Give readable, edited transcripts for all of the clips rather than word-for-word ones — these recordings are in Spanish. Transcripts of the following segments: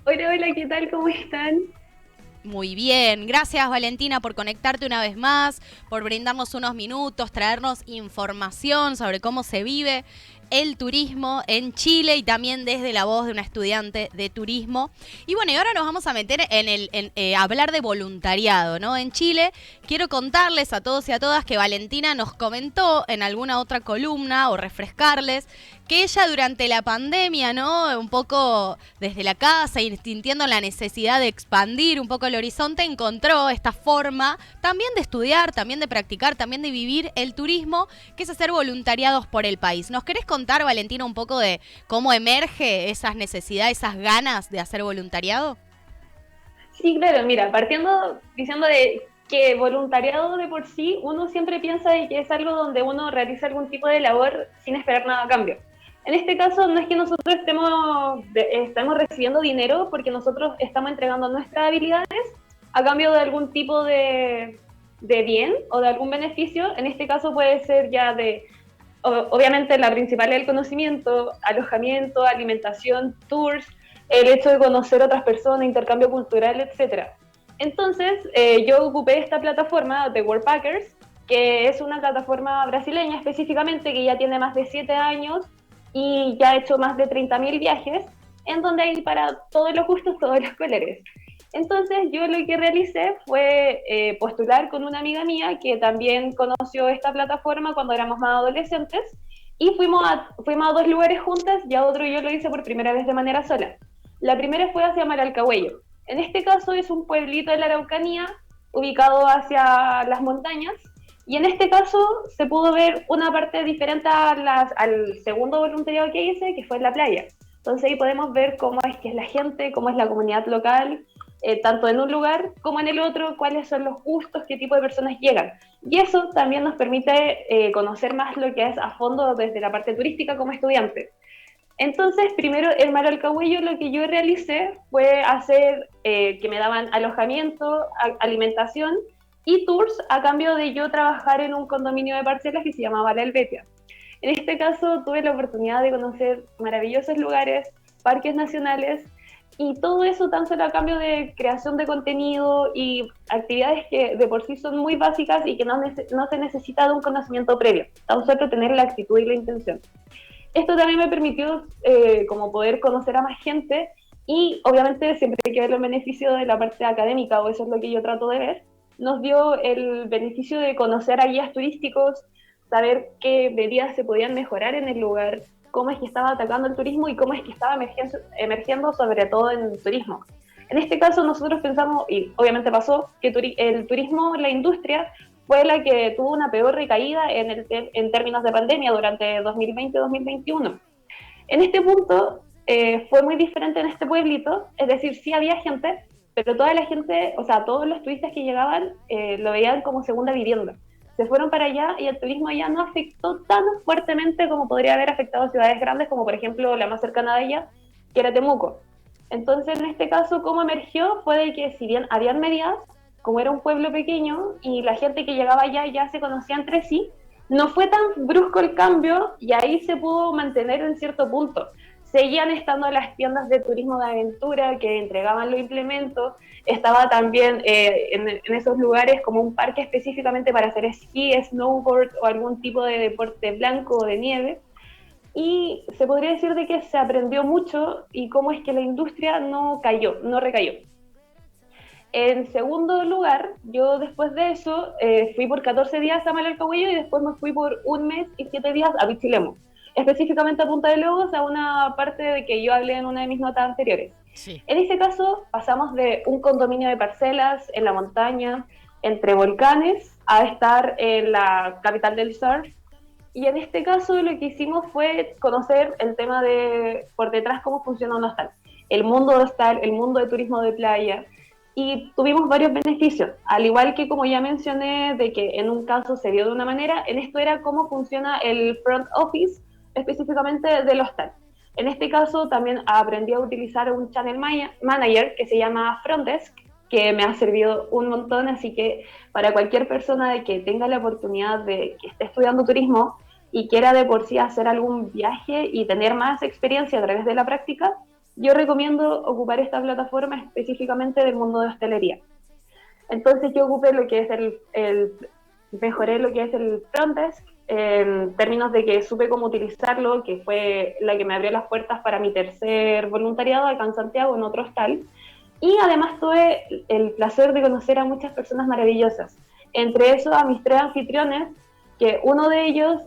Hola, hola, ¿qué tal? ¿Cómo están? Muy bien, gracias Valentina por conectarte una vez más, por brindarnos unos minutos, traernos información sobre cómo se vive el turismo en Chile y también desde la voz de una estudiante de turismo. Y bueno, y ahora nos vamos a meter en hablar de voluntariado, ¿no? En Chile, quiero contarles a todos y a todas que Valentina nos comentó en alguna otra columna o refrescarles que ella durante la pandemia, ¿no? Un poco desde la casa y sintiendo la necesidad de expandir un poco el horizonte, encontró esta forma también de estudiar, también de practicar, también de vivir el turismo, que es hacer voluntariados por el país. ¿Nos querés contar, Valentina, un poco de cómo emerge esas necesidades, esas ganas de hacer voluntariado? Sí, claro, mira, partiendo diciendo de que voluntariado de por sí, uno siempre piensa de que es algo donde uno realiza algún tipo de labor sin esperar nada a cambio. En este caso, no es que nosotros estemos recibiendo dinero porque nosotros estamos entregando nuestras habilidades a cambio de algún tipo de bien o de algún beneficio. En este caso puede ser ya obviamente la principal es el conocimiento, alojamiento, alimentación, tours, el hecho de conocer otras personas, intercambio cultural, etcétera. Entonces, yo ocupé esta plataforma de Worldpackers, que es una plataforma brasileña específicamente que ya tiene más de 7 años y ya ha hecho más de 30.000 viajes, en donde hay para todos los gustos, todos los colores. Entonces yo lo que realicé fue postular con una amiga mía que también conoció esta plataforma cuando éramos más adolescentes y fuimos a dos lugares juntas y a otro yo lo hice por primera vez de manera sola. La primera fue hacia Maralcahuello. En este caso es un pueblito de la Araucanía ubicado hacia las montañas y en este caso se pudo ver una parte diferente al segundo voluntariado que hice, que fue en la playa. Entonces ahí podemos ver cómo es que es la gente, cómo es la comunidad local, tanto en un lugar como en el otro, cuáles son los gustos, qué tipo de personas llegan. Y eso también nos permite conocer más lo que es a fondo desde la parte turística como estudiante. Entonces, primero en Maralcahuello lo que yo realicé fue hacer que me daban alojamiento, alimentación y tours a cambio de yo trabajar en un condominio de parcelas que se llamaba La Helvetia. En este caso tuve la oportunidad de conocer maravillosos lugares, parques nacionales y todo eso tan solo a cambio de creación de contenido y actividades que de por sí son muy básicas y que no se necesita de un conocimiento previo, tan solo tener la actitud y la intención. Esto también me permitió como poder conocer a más gente y obviamente siempre hay que ver el beneficio de la parte académica, o eso es lo que yo trato de ver. Nos dio el beneficio de conocer a guías turísticos, saber qué medidas se podían mejorar en el lugar, cómo es que estaba atacando el turismo y cómo es que estaba emergiendo sobre todo en el turismo. En este caso nosotros pensamos, y obviamente pasó, que el turismo, la industria, fue la que tuvo una peor recaída en términos de pandemia durante 2020-2021. En este punto fue muy diferente en este pueblito, es decir, sí había gente, pero toda la gente, o sea, todos los turistas que llegaban lo veían como segunda vivienda. Se fueron para allá y el turismo allá no afectó tan fuertemente como podría haber afectado a ciudades grandes, como por ejemplo la más cercana de ella, que era Temuco. Entonces, en este caso, ¿cómo emergió? Fue de que si bien habían medidas, como era un pueblo pequeño y la gente que llegaba allá ya se conocía entre sí, no fue tan brusco el cambio y ahí se pudo mantener en cierto punto. Seguían estando las tiendas de turismo de aventura que entregaban los implementos, estaba también en esos lugares como un parque específicamente para hacer esquí, snowboard o algún tipo de deporte blanco o de nieve. Y se podría decir de que se aprendió mucho y cómo es que la industria no cayó, no recayó. En segundo lugar, yo después de eso fui por 14 días a Malalcahuello y después me fui por un mes y 7 días a Pichilemu, específicamente a Punta de Lobos, a una parte de que yo hablé en una de mis notas anteriores. Sí. En ese caso, pasamos de un condominio de parcelas en la montaña, entre volcanes, a estar en la capital del surf. Y en este caso lo que hicimos fue conocer el tema de por detrás cómo funciona un hostal, el mundo de hostal, el mundo de turismo de playa, y tuvimos varios beneficios, al igual que como ya mencioné, de que en un caso se dio de una manera, en esto era cómo funciona el front office específicamente del hostal. En este caso también aprendí a utilizar un channel manager que se llama Frontdesk, que me ha servido un montón, así que para cualquier persona de que tenga la oportunidad de que esté estudiando turismo y quiera de por sí hacer algún viaje y tener más experiencia a través de la práctica, yo recomiendo ocupar esta plataforma específicamente del mundo de hostelería. Entonces yo ocupé lo que es mejoré lo que es el front desk, en términos de que supe cómo utilizarlo, que fue la que me abrió las puertas para mi tercer voluntariado acá en Santiago, en otro hostal. Y además tuve el placer de conocer a muchas personas maravillosas. Entre eso a mis 3 anfitriones, que uno de ellos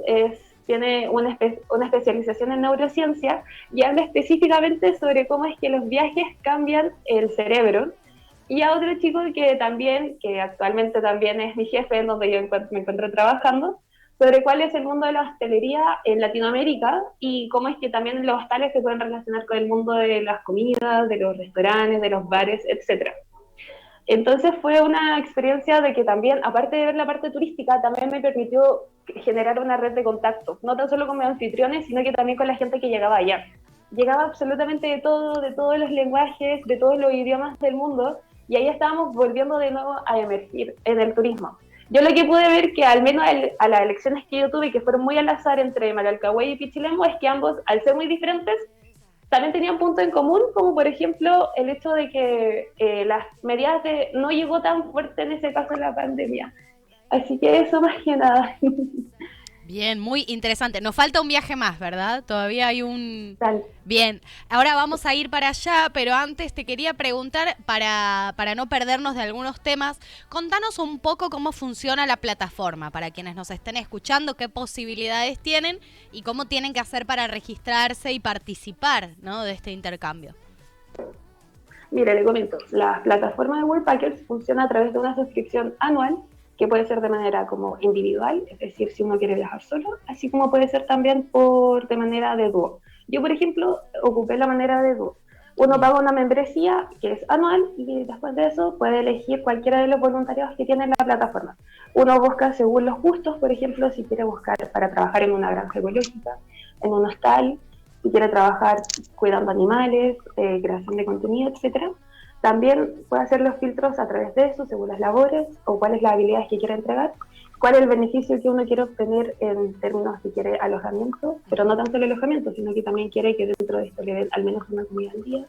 tiene una especialización en neurociencia y habla específicamente sobre cómo es que los viajes cambian el cerebro. Y a otro chico que también, que actualmente también es mi jefe, en donde yo me encuentro trabajando, sobre cuál es el mundo de la hostelería en Latinoamérica y cómo es que también los hostales se pueden relacionar con el mundo de las comidas, de los restaurantes, de los bares, etcétera. Entonces fue una experiencia de que también, aparte de ver la parte turística, también me permitió generar una red de contactos, no tan solo con mis anfitriones, sino que también con la gente que llegaba allá. Llegaba absolutamente de todo, de todos los lenguajes, de todos los idiomas del mundo, y ahí estábamos volviendo de nuevo a emergir en el turismo. Yo lo que pude ver que al menos a las elecciones que yo tuve, que fueron muy al azar entre Maralcahuay y Pichilemu, es que ambos, al ser muy diferentes, también tenían puntos en común, como por ejemplo el hecho de que las medidas no llegó tan fuerte en ese caso la pandemia. Así que eso más que nada. Bien, muy interesante. Nos falta un viaje más, ¿verdad? Todavía hay un... Tal. Bien, ahora vamos a ir para allá, pero antes te quería preguntar, para no perdernos de algunos temas, contanos un poco cómo funciona la plataforma, para quienes nos estén escuchando, qué posibilidades tienen y cómo tienen que hacer para registrarse y participar, ¿no?, de este intercambio. Mire, le comento, la plataforma de Worldpackers funciona a través de una suscripción anual que puede ser de manera como individual, es decir, si uno quiere viajar solo, así como puede ser también de manera de dúo. Yo, por ejemplo, ocupé la manera de dúo. Uno paga una membresía que es anual y después de eso puede elegir cualquiera de los voluntariados que tiene la plataforma. Uno busca según los gustos, por ejemplo, si quiere buscar para trabajar en una granja ecológica, en un hostal, si quiere trabajar cuidando animales, creación de contenido, etcétera. También puede hacer los filtros a través de eso, según las labores o cuáles las habilidades que quiere entregar, cuál es el beneficio que uno quiere obtener en términos si quiere alojamiento, pero no tanto el alojamiento, sino que también quiere que dentro de esto le den al menos una comida al día,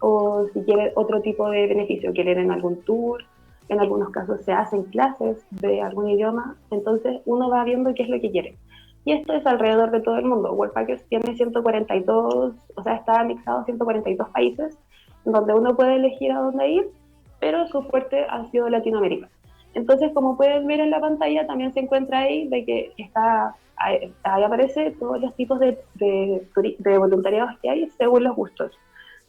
o si quiere otro tipo de beneficio, que le den algún tour, en algunos casos se hacen clases de algún idioma, entonces uno va viendo qué es lo que quiere. Y esto es alrededor de todo el mundo. Worldpackers tiene 142, o sea, está anexado a 142 países, donde uno puede elegir a dónde ir, pero su fuerte ha sido Latinoamérica. Entonces, como pueden ver en la pantalla, también se encuentra ahí de que ahí aparece todos los tipos de voluntariados que hay según los gustos.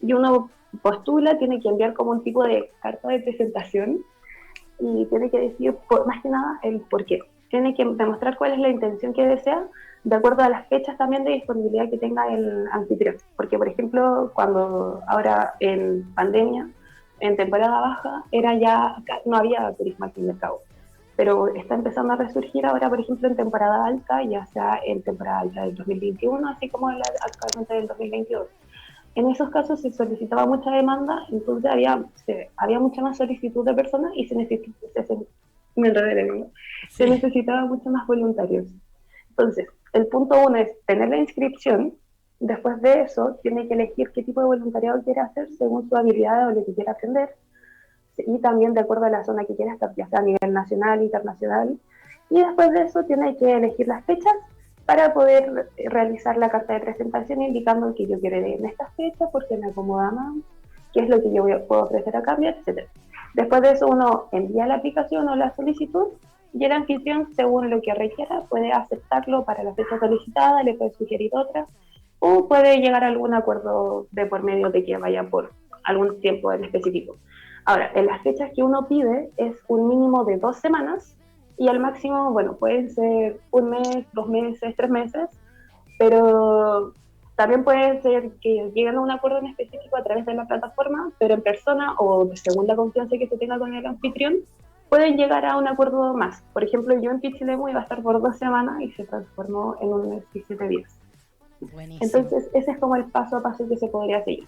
Y uno postula, tiene que enviar como un tipo de carta de presentación y tiene que decir, más que nada, el por qué. Tiene que demostrar cuál es la intención que desea, de acuerdo a las fechas también de disponibilidad que tenga el anfitrión. Porque, por ejemplo, cuando ahora en pandemia, en temporada baja, no había turismo aquí en el Cabo. Pero está empezando a resurgir ahora, por ejemplo, en temporada alta, ya sea en temporada alta del 2021, así como actualmente del 2022. En esos casos se solicitaba mucha demanda, entonces había mucha más solicitud de personas y me enredé, ¿no? Se necesitaba mucho más voluntarios. Entonces, el punto 1 es tener la inscripción. Después de eso, tiene que elegir qué tipo de voluntariado quiere hacer según su habilidad o lo que quiera aprender. Y también de acuerdo a la zona que quiera estar, ya sea a nivel nacional, internacional. Y después de eso, tiene que elegir las fechas para poder realizar la carta de presentación indicando que yo quiero ir en estas fechas porque me acomoda más, qué es lo que yo puedo ofrecer a cambio, etc. Después de eso, uno envía la aplicación o la solicitud y el anfitrión, según lo que requiera, puede aceptarlo para la fecha solicitada, le puede sugerir otra, o puede llegar a algún acuerdo de por medio de que vaya por algún tiempo en específico. Ahora, en las fechas que uno pide es un mínimo de 2 semanas y al máximo, bueno, pueden ser 1 mes, 2 meses, 3 meses, pero también puede ser que lleguen a un acuerdo en específico a través de la plataforma, pero en persona o según la confianza que se tenga con el anfitrión, pueden llegar a un acuerdo más. Por ejemplo, yo en Pichilemu iba a estar por 2 semanas y se transformó en 1 mes y 7 días. Buenísimo. Entonces, ese es como el paso a paso que se podría seguir.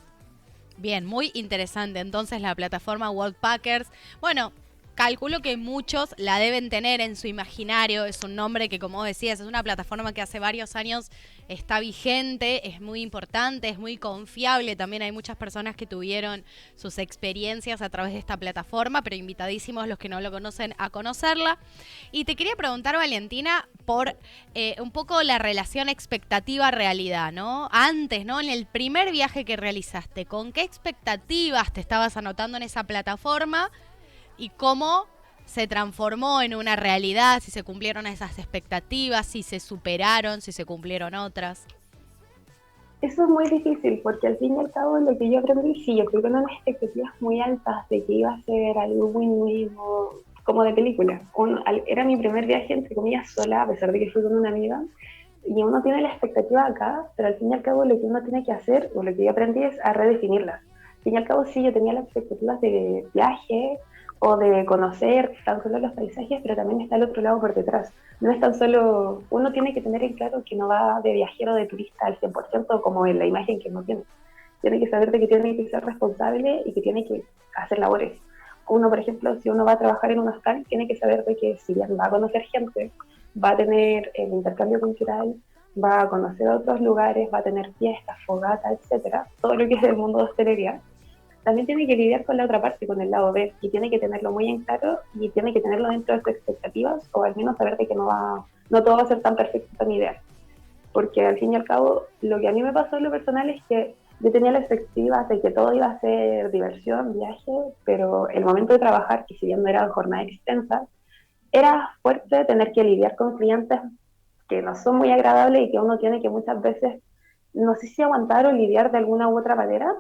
Bien, muy interesante. Entonces, la plataforma Worldpackers, bueno, calculo que muchos la deben tener en su imaginario. Es un nombre que, como decías, es una plataforma que hace varios años está vigente, es muy importante, es muy confiable. También hay muchas personas que tuvieron sus experiencias a través de esta plataforma, pero invitadísimos los que no lo conocen a conocerla. Y te quería preguntar, Valentina, por un poco la relación expectativa-realidad, ¿no? Antes, ¿no? En el primer viaje que realizaste, ¿con qué expectativas te estabas anotando en esa plataforma? Y cómo se transformó en una realidad, si se cumplieron esas expectativas, si se superaron, si se cumplieron otras. Eso es muy difícil porque al fin y al cabo lo que yo aprendí, sí, yo creo que unas expectativas muy altas de que iba a ser algo muy nuevo, como de película. Era mi primer viaje, entre comillas, sola, a pesar de que fui con una amiga, y uno tiene la expectativa acá, pero al fin y al cabo lo que uno tiene que hacer, o lo que yo aprendí es a redefinirlas. Al fin y al cabo sí, yo tenía las expectativas de viaje o de conocer tan solo los paisajes, pero también está el otro lado por detrás. No es tan solo, uno tiene que tener en claro que no va de viajero, de turista al 100% como en la imagen que uno tiene. Tiene que saber de que tiene que ser responsable y que tiene que hacer labores. Uno, por ejemplo, si uno va a trabajar en un hostal, tiene que saber de que si bien va a conocer gente, va a tener el intercambio cultural, va a conocer otros lugares, va a tener fiestas, fogatas, etcétera, todo lo que es el mundo de hostelería, también tiene que lidiar con la otra parte, con el lado B, y tiene que tenerlo muy en claro y tiene que tenerlo dentro de sus expectativas, o al menos saber de que no todo va a ser tan perfecto, tan ideal. Porque al fin y al cabo, lo que a mí me pasó en lo personal es que yo tenía la expectativa de que todo iba a ser diversión, viaje, pero el momento de trabajar, que si bien no era jornada extensa, era fuerte tener que lidiar con clientes que no son muy agradables y que uno tiene que muchas veces, no sé si aguantar o lidiar de alguna u otra manera,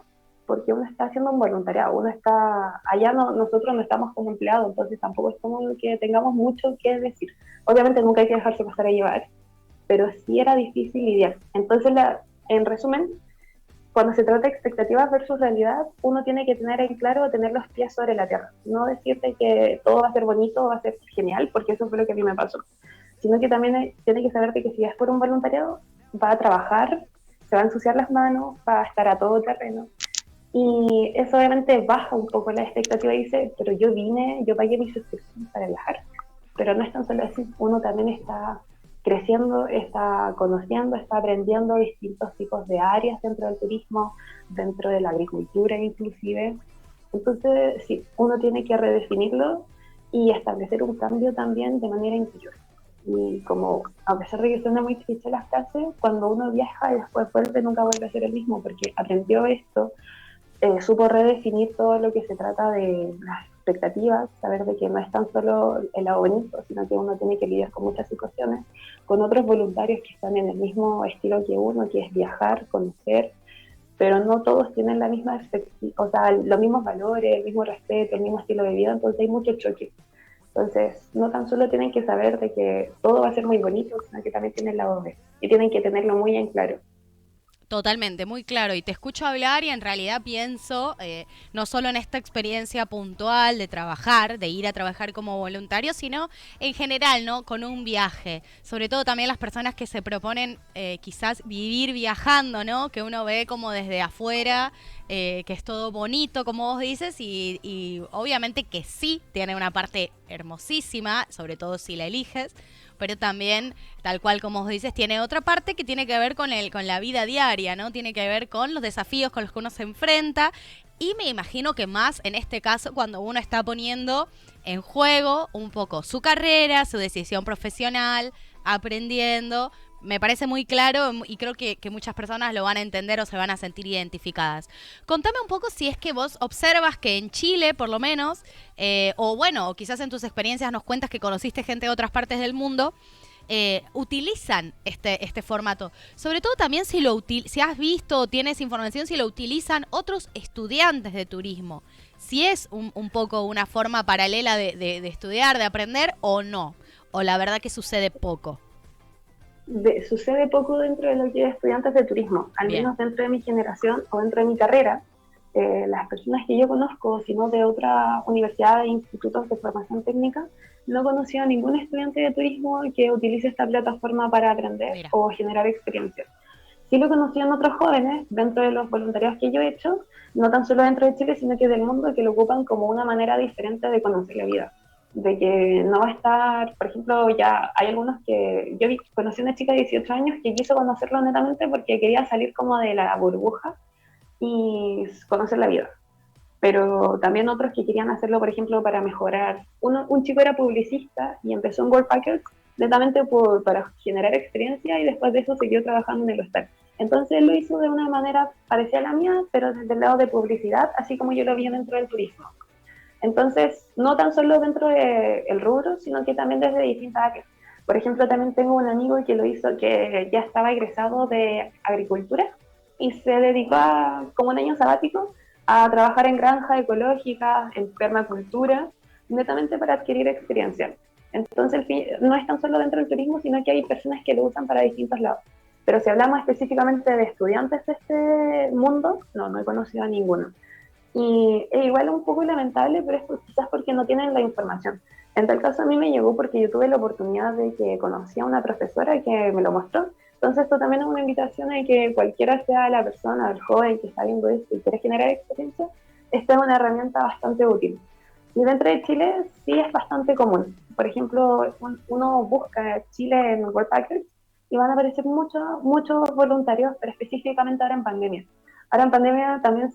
porque uno está haciendo un voluntariado, uno está, allá no, nosotros no estamos como empleados, entonces tampoco es como que tengamos mucho que decir. Obviamente nunca hay que dejarse pasar a llevar, pero sí era difícil lidiar. Entonces, en resumen, cuando se trata de expectativas versus realidad, uno tiene que tener en claro, tener los pies sobre la tierra. No decirte que todo va a ser bonito, va a ser genial, porque eso fue lo que a mí me pasó. Sino que también tiene que saberte que si es por un voluntariado, va a trabajar, se va a ensuciar las manos, va a estar a todo terreno. Y eso obviamente baja un poco la expectativa y dice, pero yo pagué mi suscripción para viajar. Pero no es tan solo así, uno también está creciendo, está conociendo, está aprendiendo distintos tipos de áreas dentro del turismo, dentro de la agricultura inclusive. Entonces, sí, uno tiene que redefinirlo y establecer un cambio también de manera interior. Y como, a pesar de que suena muy triste la frase, cuando uno viaja y después vuelve, nunca vuelve a ser el mismo, porque aprendió esto, supo redefinir todo lo que se trata de las expectativas, saber de que no es tan solo el lado bonito, sino que uno tiene que lidiar con muchas situaciones, con otros voluntarios que están en el mismo estilo que uno, que es viajar, conocer, pero no todos tienen la misma o sea, los mismos valores, el mismo respeto, el mismo estilo de vida, entonces hay mucho choque. Entonces, no tan solo tienen que saber de que todo va a ser muy bonito, sino que también tienen el lado B, y tienen que tenerlo muy en claro. Totalmente, muy claro. Y te escucho hablar y en realidad pienso no solo en esta experiencia puntual de trabajar, de ir a trabajar como voluntario, sino en general, ¿no? Con un viaje. Sobre todo también las personas que se proponen quizás vivir viajando, ¿no? Que uno ve como desde afuera, que es todo bonito, como vos dices, y obviamente que sí tiene una parte hermosísima, sobre todo si la eliges, pero también, tal cual como vos dices, tiene otra parte que tiene que ver con la vida diaria, ¿no? Tiene que ver con los desafíos con los que uno se enfrenta. Y me imagino que más en este caso cuando uno está poniendo en juego un poco su carrera, su decisión profesional, aprendiendo. Me parece muy claro y creo que muchas personas lo van a entender o se van a sentir identificadas. Contame un poco si es que vos observas que en Chile, por lo menos, o bueno, o quizás en tus experiencias nos cuentas que conociste gente de otras partes del mundo, utilizan este formato. Sobre todo también si has visto o tienes información, si lo utilizan otros estudiantes de turismo. Si es un poco una forma paralela de estudiar, de aprender o no. O la verdad que sucede poco. Sucede poco dentro de lo que es estudiantes de turismo, al Bien. menos dentro de mi generación o dentro de mi carrera. Las personas que yo conozco, sino de otras universidades e institutos de formación técnica, no conocía a ningún estudiante de turismo que utilice esta plataforma para aprender Mira. o generar experiencias. Sí lo conocían otros jóvenes dentro de los voluntariados que yo he hecho, no tan solo dentro de Chile, sino que del mundo, que lo ocupan como una manera diferente de conocer la vida. de que no va a estar, por ejemplo, ya hay algunos que, conocí una chica de 18 años que quiso conocerlo netamente porque quería salir como de la burbuja y conocer la vida, pero también otros que querían hacerlo, por ejemplo, para mejorar. Un chico era publicista y empezó en Worldpackers netamente para generar experiencia y después de eso siguió trabajando en el hostal. Entonces él lo hizo de una manera parecida a la mía, pero desde el lado de publicidad, así como yo lo vi dentro del turismo. Entonces, no tan solo dentro del rubro, sino que también desde distintas áreas. Por ejemplo, también tengo un amigo que lo hizo, que ya estaba egresado de agricultura y se dedicó como un año sabático a trabajar en granja ecológica, en permacultura, netamente para adquirir experiencia. Entonces, no es tan solo dentro del turismo, sino que hay personas que lo usan para distintos lados. Pero si hablamos específicamente de estudiantes de este mundo, no he conocido a ninguno. Y es igual un poco lamentable, pero es quizás porque no tienen la información. En tal caso a mí me llegó porque yo tuve la oportunidad de que conocí a una profesora que me lo mostró. Entonces esto también es una invitación a que cualquiera sea la persona, el joven que está viendo esto y quiere generar experiencia, esta es una herramienta bastante útil. Y dentro de Chile sí es bastante común. Por ejemplo, uno busca Chile en Worldpackers y van a aparecer muchos voluntarios, pero específicamente ahora en pandemia. Ahora en pandemia también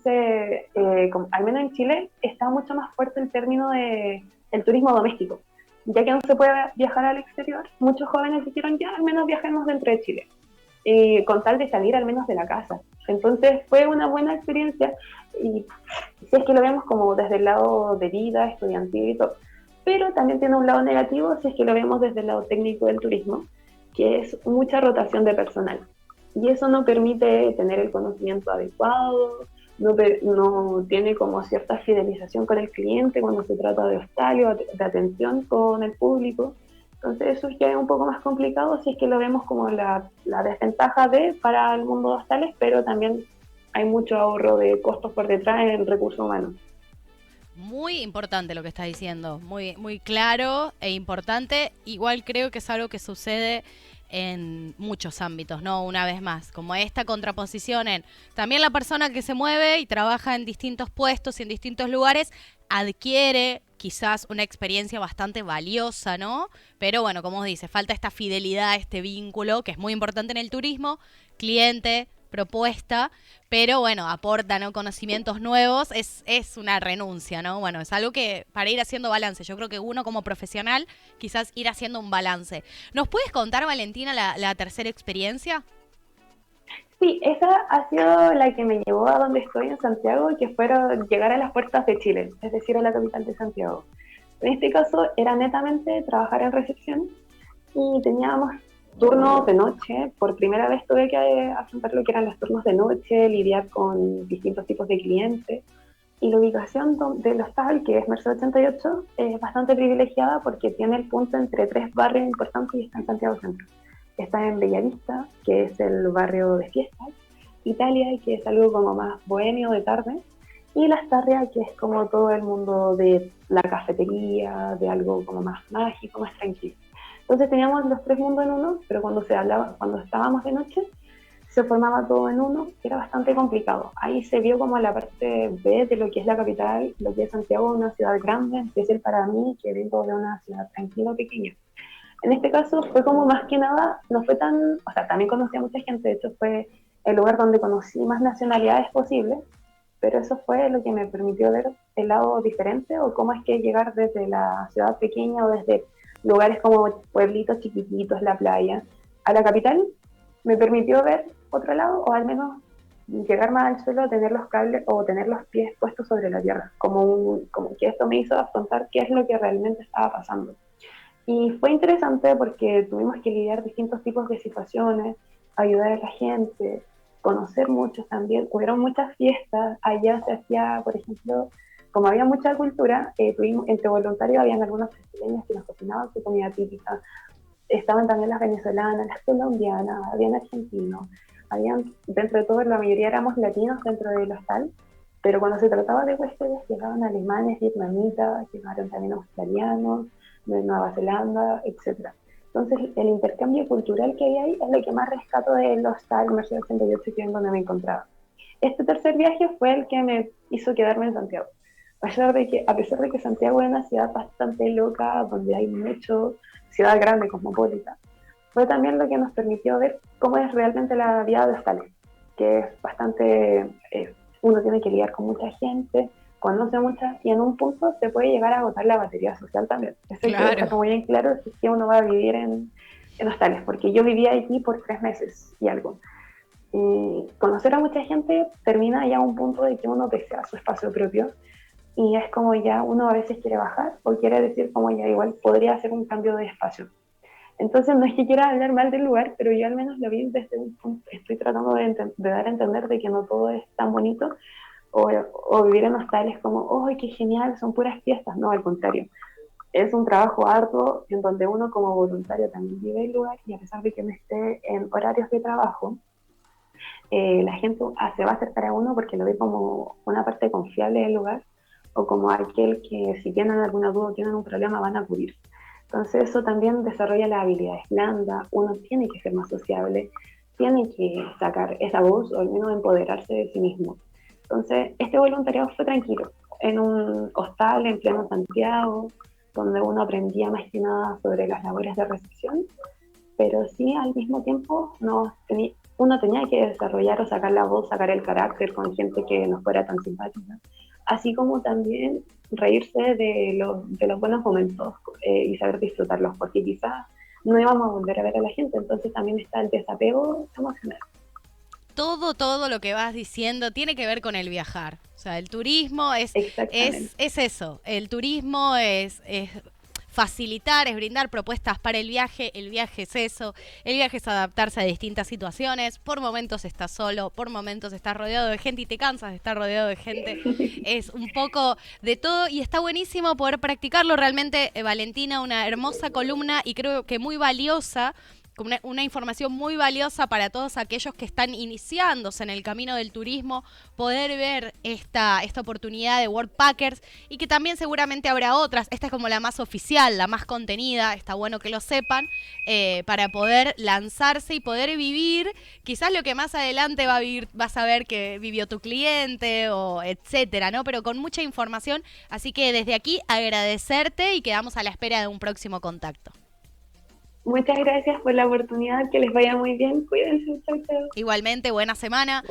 al menos en Chile, está mucho más fuerte el término de el turismo doméstico. Ya que no se puede viajar al exterior, muchos jóvenes dijeron ya al menos viajemos dentro de Chile, con tal de salir al menos de la casa. Entonces fue una buena experiencia y si es que lo vemos como desde el lado de vida, estudiantil y todo. Pero también tiene un lado negativo si es que lo vemos desde el lado técnico del turismo, que es mucha rotación de personal y eso no permite tener el conocimiento adecuado, no tiene como cierta fidelización con el cliente cuando se trata de hostal o de atención con el público. Entonces eso ya es un poco más complicado si es que lo vemos como la desventaja para el mundo de hostales, pero también hay mucho ahorro de costos por detrás en recursos humanos. Muy importante lo que estás diciendo, muy, muy claro e importante. Igual creo que es algo que sucede en muchos ámbitos, ¿no? Una vez más, como esta contraposición en también la persona que se mueve y trabaja en distintos puestos y en distintos lugares adquiere quizás una experiencia bastante valiosa, ¿no? Pero bueno, como dice, falta esta fidelidad, este vínculo, que es muy importante en el turismo, cliente, propuesta, pero bueno, aporta, ¿no?, conocimientos nuevos, es una renuncia, ¿no? Bueno, es algo que para ir haciendo balance, yo creo que uno como profesional quizás ir haciendo un balance. ¿Nos puedes contar, Valentina, la tercera experiencia? Sí, esa ha sido la que me llevó a donde estoy en Santiago, que fueron llegar a las puertas de Chile, es decir, a la capital de Santiago. En este caso era netamente trabajar en recepción y teníamos turnos de noche. Por primera vez tuve que afrontar lo que eran los turnos de noche, lidiar con distintos tipos de clientes. Y la ubicación del hostal, que es Merced 88, es bastante privilegiada porque tiene el punto entre tres barrios importantes y está en Santiago Centro. Está en Bellavista, que es el barrio de fiestas, Italia, que es algo como más bohemio de tarde, y Las Tarrias, que es como todo el mundo de la cafetería, de algo como más mágico, más tranquilo. Entonces teníamos los tres mundos en uno, pero cuando estábamos de noche, se formaba todo en uno, que era bastante complicado. Ahí se vio como la parte B de lo que es la capital, lo que es Santiago, una ciudad grande, especial para mí, que vengo de una ciudad tranquila, pequeña. En este caso fue como más que nada, no fue tan, o sea, también conocí a mucha gente, de hecho fue el lugar donde conocí más nacionalidades posibles, pero eso fue lo que me permitió ver el lado diferente o cómo es que llegar desde la ciudad pequeña o desde lugares como pueblitos chiquititos, la playa, a la capital, me permitió ver otro lado o al menos llegar más al suelo, tener los cables o tener los pies puestos sobre la tierra, como que esto me hizo afrontar qué es lo que realmente estaba pasando. Y fue interesante porque tuvimos que lidiar distintos tipos de situaciones, ayudar a la gente, conocer muchos también. Hubieron muchas fiestas, allá se hacía, por ejemplo, como había mucha cultura, tuvimos, entre voluntarios habían algunos brasileños que nos cocinaban su comida típica, estaban también las venezolanas, las colombianas, habían argentinos, dentro de todo la mayoría éramos latinos dentro del hostal, pero cuando se trataba de huéspedes llegaban alemanes, vietnamitas, llegaron también australianos, de Nueva Zelanda, etcétera. Entonces, el intercambio cultural que hay ahí es lo que más rescato del hostal Merced 88, que es donde me encontraba. Este tercer viaje fue el que me hizo quedarme en Santiago, a pesar de que Santiago es una ciudad bastante loca, donde hay mucho, ciudad grande, cosmopolita, fue también lo que nos permitió ver cómo es realmente la vida de hostales, que es bastante, uno tiene que lidiar con mucha gente, conoce mucha, y en un punto se puede llegar a agotar la batería social también. Eso hay que Claro. dejarlo muy bien claro si es que uno va a vivir en hostales, porque yo vivía allí por 3 meses y algo. Y conocer a mucha gente termina ya a un punto de que uno desea su espacio propio, y es como ya uno a veces quiere bajar o quiere decir como ya igual podría hacer un cambio de espacio. Entonces no es que quiera hablar mal del lugar, pero yo al menos lo vi desde un punto, estoy tratando de dar a entender de que no todo es tan bonito, o vivir en hostales como, ¡oh, qué genial! Son puras fiestas. No, al contrario. Es un trabajo arduo en donde uno como voluntario también vive el lugar, y a pesar de que no esté en horarios de trabajo, la gente se va a acercar a uno porque lo ve como una parte confiable del lugar, o como aquel que si tienen alguna duda o tienen un problema van a acudir. Entonces eso también desarrolla las habilidades blandas, uno tiene que ser más sociable, tiene que sacar esa voz o al menos empoderarse de sí mismo. Entonces este voluntariado fue tranquilo, en un hostal en pleno Santiago, donde uno aprendía más que nada sobre las labores de recepción, pero sí al mismo tiempo uno tenía que desarrollar o sacar la voz, sacar el carácter con gente que no fuera tan simpática, así como también reírse de los buenos momentos, y saber disfrutarlos, porque quizás no íbamos a volver a ver a la gente, entonces también está el desapego emocional. Todo lo que vas diciendo tiene que ver con el viajar. O sea, el turismo Exactamente. es eso. El turismo es facilitar, es brindar propuestas para el viaje es eso, el viaje es adaptarse a distintas situaciones, por momentos estás solo, por momentos estás rodeado de gente y te cansas de estar rodeado de gente, es un poco de todo y está buenísimo poder practicarlo, realmente Valentina, una hermosa columna y creo que muy valiosa, como una información muy valiosa para todos aquellos que están iniciándose en el camino del turismo, poder ver esta oportunidad de Worldpackers y que también seguramente habrá otras. Esta es como la más oficial, la más contenida, está bueno que lo sepan, para poder lanzarse y poder vivir quizás lo que más adelante vas a ver que vivió tu cliente o etcétera, ¿no? Pero con mucha información, así que desde aquí agradecerte y quedamos a la espera de un próximo contacto. Muchas gracias por la oportunidad, que les vaya muy bien, cuídense, chao, chao. Igualmente, buena semana.